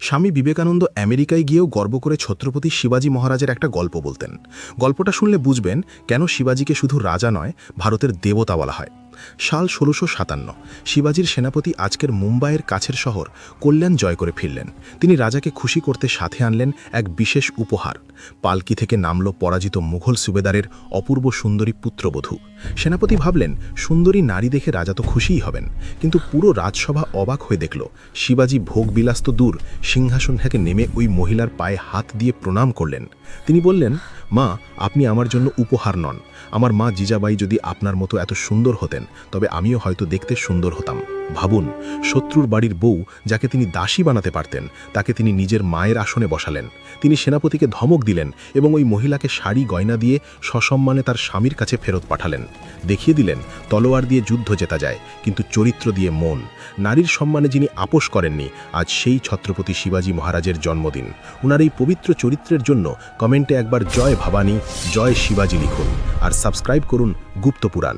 স্বামী বিবেকানন্দ আমেরিকায় গিয়েও গর্ব করে ছত্রপতি শিবাজী মহারাজের একটা গল্প বলতেন। গল্পটা শুনলে বুঝবেন কেন শিবাজীকে শুধু রাজা নয়, ভারতের দেবতা বলা হয়। সাল ১৬৫৭, শিবাজীর সেনাপতি আজকের মুম্বাইয়ের কাছের শহর কল্যাণ জয় করে ফিরলেন। তিনি রাজাকে খুশি করতে সাথে আনলেন এক বিশেষ উপহার। পালকি থেকে নামল পরাজিত মুঘল সুবেদারের অপূর্ব সুন্দরী পুত্রবধূ। সেনাপতি ভাবলেন, সুন্দরী নারী দেখে রাজা তো খুশিই হবেন, কিন্তু পুরো রাজসভা অবাক হয়ে দেখল শিবাজী ভোগবিলাস তো দূর, সিংহাসন থেকে নেমে ওই মহিলার পায়ে হাত দিয়ে প্রণাম করলেন। তিনি বললেন, মা, আপনি আমার জন্য উপহার নন। আমার মা জিজাবাই যদি আপনার মতো এত সুন্দর হতেন, তবে আমিও হয়তো দেখতে সুন্দর হতাম। ভাবুন, শত্রুর বাড়ির বউ যাকে তিনি দাসী বানাতে পারতেন, তাকে তিনি নিজের মায়ের আসনে বসালেন। তিনি সেনাপতিকে ধমক দিলেন এবং ওই মহিলাকে শাড়ি গয়না দিয়ে সসম্মানে তার স্বামীর কাছে ফেরত পাঠালেন। দেখিয়ে দিলেন, তলোয়ার দিয়ে যুদ্ধ জেতা যায়, কিন্তু চরিত্র দিয়ে মন। নারীর সম্মানে যিনি আপোষ করেননি, আজ সেই ছত্রপতি শিবাজী মহারাজের জন্মদিন। ওনার এই পবিত্র চরিত্রের জন্য কমেন্টে একবার জয় ভবানী, জয় শিবাজী লিখুন আর সাবস্ক্রাইব করুন গুপ্তপুরাণ।